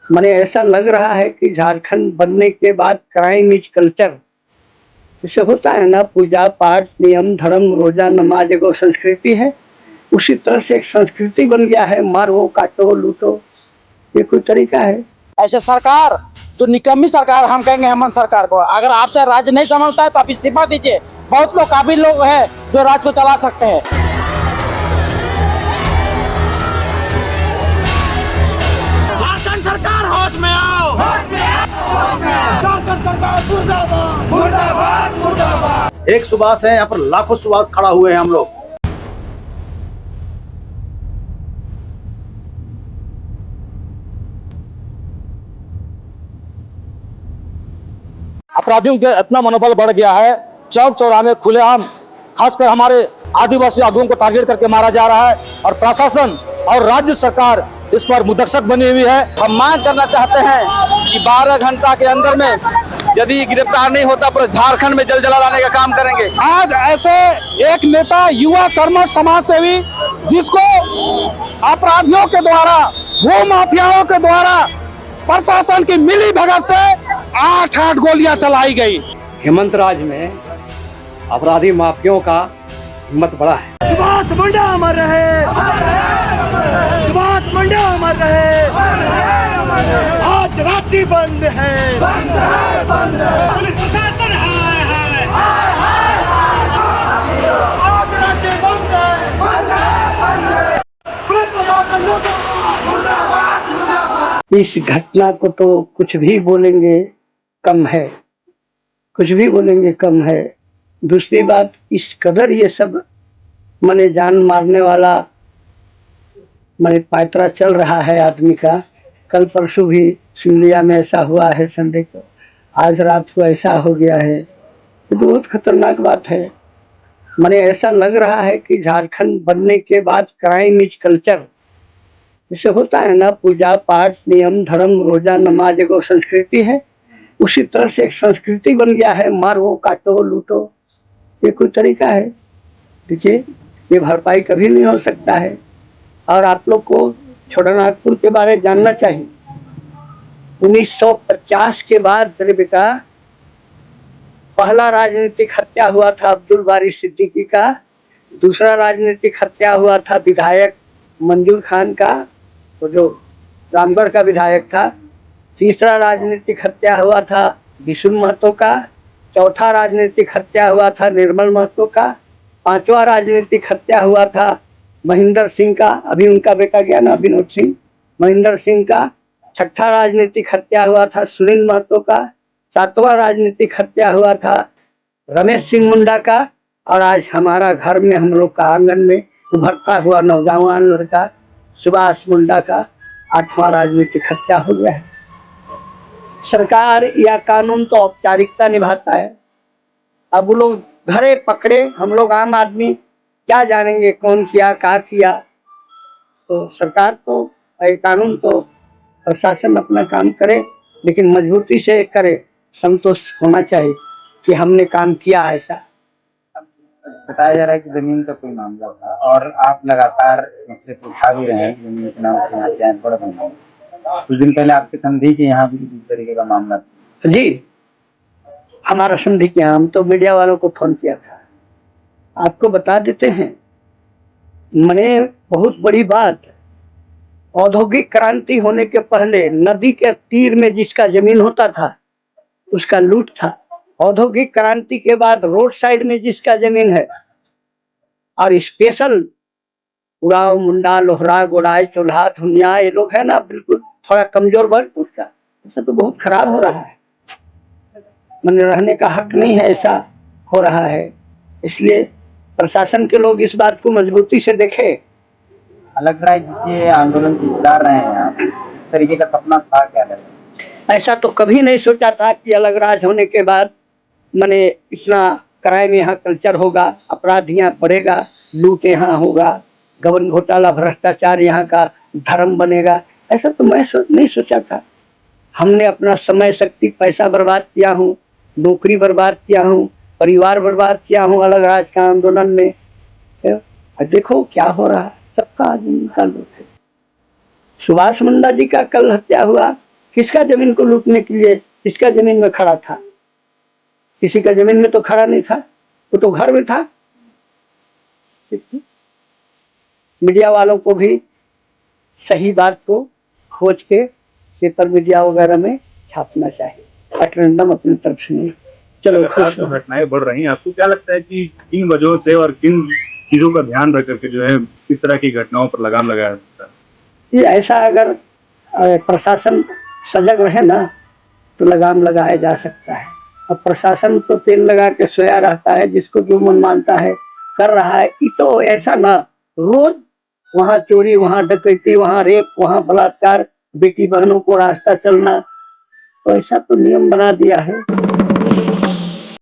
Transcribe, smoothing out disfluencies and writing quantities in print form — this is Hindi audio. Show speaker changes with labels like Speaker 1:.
Speaker 1: माने ऐसा लग रहा है कि झारखंड बनने के बाद क्राइम इज कल्चर। जैसे होता है ना, पूजा पाठ नियम धर्म रोजा नमाज एगो संस्कृति है, उसी तरह से एक संस्कृति बन गया है, मारो काटो लूटो। ये कोई तरीका है?
Speaker 2: ऐसे सरकार जो निकम्मी सरकार, हम कहेंगे हेमंत सरकार को, अगर आपसे राज्य नहीं संभलता है तो आप इस्तीफा दीजिए। बहुत लोग काबिल लोग हैं जो राज्य को चला सकते हैं।
Speaker 3: झारखंड सरकार होश में आओ, होश में आओ, होश में आओ। झारखंड सरकार मुर्दाबाद, मुर्दाबाद, मुर्दाबाद।
Speaker 4: एक सुभाष है, यहाँ पर लाखों सुभाष खड़ा हुए हैं हम लोग।
Speaker 2: अपराधियों के इतना मनोबल बढ़ गया है, चौक चौराहे में खुलेआम खासकर हमारे आदिवासी आगुओं को टारगेट करके मारा जा रहा है और प्रशासन और राज्य सरकार इस पर मुदक्सक बनी हुई है। हम मांग करना चाहते हैं कि 12 घंटा के अंदर में यदि गिरफ्तार नहीं होता तो झारखंड में जलजला लाने का काम करेंगे। आज ऐसे एक नेता युवा कर्मठ समाज सेवी जिसको अपराधियों के द्वारा भू माफियाओं के द्वारा प्रशासन की मिली भगत से 8 गोलियां चलाई गई।
Speaker 1: हेमंत राज में अपराधी माफियों का हिम्मत बड़ा है।
Speaker 3: सुभाष मुंडा अमर रहे, सुभाष मुंडा अमर रहे। आज रांची बंद है, बंद है, बंद है। पुलिस प्रशासन हाय हाय, आज रांची बंद है, बंद है, बंद है। पुलिस प्रशासन मुर्दाबाद, मुर्दाबाद।
Speaker 1: इस घटना को तो कुछ भी बोलेंगे कम है, कुछ भी बोलेंगे कम है। दूसरी बात, इस कदर ये सब माने जान मारने वाला माने पैतरा चल रहा है आदमी का। कल परसों भी सिंधिया में ऐसा हुआ है, संडे को, आज रात को ऐसा हो गया है। तो बहुत खतरनाक बात है। माने ऐसा लग रहा है कि झारखंड बनने के बाद क्राइम इज कल्चर। जैसे होता है ना, पूजा पाठ नियम धर्म रोजा नमाज एगो संस्कृति है, उसी तरह से एक संस्कृति बन गया है, मारो काटो लूटो। ये कोई तरीका है? देखिए, ये भरपाई कभी नहीं हो सकता है। और आप लोग को छोटानागपुर के बारे में जानना चाहिए। 1950 के बाद मेरे बेटा पहला राजनीतिक हत्या हुआ था अब्दुल बारी सिद्दीकी का, दूसरा राजनीतिक हत्या हुआ था विधायक मंजूर खान का, तो जो रामगढ़ का विधायक था, तीसरा राजनीतिक हत्या हुआ था विशुन महतो का, चौथा राजनीतिक हत्या हुआ था निर्मल महतो का, पांचवा राजनीतिक हत्या हुआ था महेंद्र सिंह का, अभी उनका बेटा गया ना विनोद सिंह, महेंद्र सिंह का, छठा राजनीतिक हत्या हुआ था सुनील महतो का, सातवां राजनीतिक हत्या हुआ था रमेश सिंह मुंडा का, और आज हमारा घर में हम लोग का आंगन में उभरता हुआ नौजवान लड़का सुभाष मुंडा का 8वां राजनीतिक हत्या हो गया है। सरकार या कानून तो औपचारिकता निभाता है। अब वो लोग घरे पकड़े, हम लोग आम आदमी क्या जानेंगे कौन किया क्या किया। तो सरकार तो कानून तो प्रशासन अपना काम करे, लेकिन मजबूती से करे, संतोष होना चाहिए कि हमने काम किया ऐसा।
Speaker 5: बताया जा रहा है कि जमीन का कोई मामला था और आप लगातार मसले को उठा भी रहे हैं, जमीन के नाम से यहाँ चैन बड़ा बन रहा है। कुछ दिन पहले आपके संधि के यहाँ भी इस तरीके का मामला था।
Speaker 1: जी, हमारा संधि के यहाँ हम तो मीडिया वालों को फोन किया था। आपको बता देते हैं, मैंने बहुत बड़ी बात, औद्योगिक क्रांति होने के पहले नदी के तीर में जिसका जमीन होता था उसका लूट था। औद्योगिक क्रांति के बाद रोड साइड में जिसका जमीन है, और स्पेशल उड़ाव मुंडा लोहरा गोड़ाई चोल्हा धुनिया ये लोग है ना, बिल्कुल थोड़ा कमजोर वर्ग, उसका ऐसा तो बहुत खराब हो रहा है। मैंने रहने का हक नहीं है, ऐसा हो रहा है। इसलिए प्रशासन के लोग इस बात को मजबूती से देखे।
Speaker 5: अलग राय जिसके आंदोलन की चला रहे हैं आप, इस तरीके का सपना था क्या लगा?
Speaker 1: ऐसा तो कभी नहीं सोचा था कि अलग राज होने के बाद मैंने इतना क्राइम यहाँ कल्चर होगा, अपराध यहाँ बढ़ेगा, लूट यहाँ होगा, गबन घोटाला भ्रष्टाचार यहाँ का धर्म बनेगा। ऐसा तो मैं नहीं सोचा था। हमने अपना समय शक्ति पैसा बर्बाद किया हूँ, नौकरी बर्बाद किया हूँ, परिवार बर्बाद किया हूँ अलग राज का आंदोलन में। देखो क्या हो रहा है, सबका आदमी का लूट है। सुभाष मुंडा जी का कल हत्या हुआ, किसका जमीन को लूटने के लिए किसका जमीन में खड़ा था? किसी का जमीन में तो खड़ा नहीं था, वो तो घर में था। मीडिया वालों को भी सही बात को खोज के पेपर मीडिया वगैरह में छापना चाहिए, अटरंडम अपनी तरफ से नहीं। चलो
Speaker 6: लगातार जो घटनाएं बढ़ रही हैं, आपको क्या लगता है कि किन वजहों से और किन चीजों का ध्यान रख करके जो है इस तरह की घटनाओं पर लगाम लगाया जाता है?
Speaker 1: ये ऐसा अगर प्रशासन सजग रहे ना तो लगाम लगाया जा सकता है। अब प्रशासन तो तेल लगा के सोया रहता है, जिसको जो मन मानता है कर रहा है। ये तो ऐसा ना, रोज वहाँ चोरी, वहाँ डकैती, वहाँ रेप, वहाँ बलात्कार, बेटी बहनों को रास्ता चलना, तो ऐसा तो नियम बना दिया है।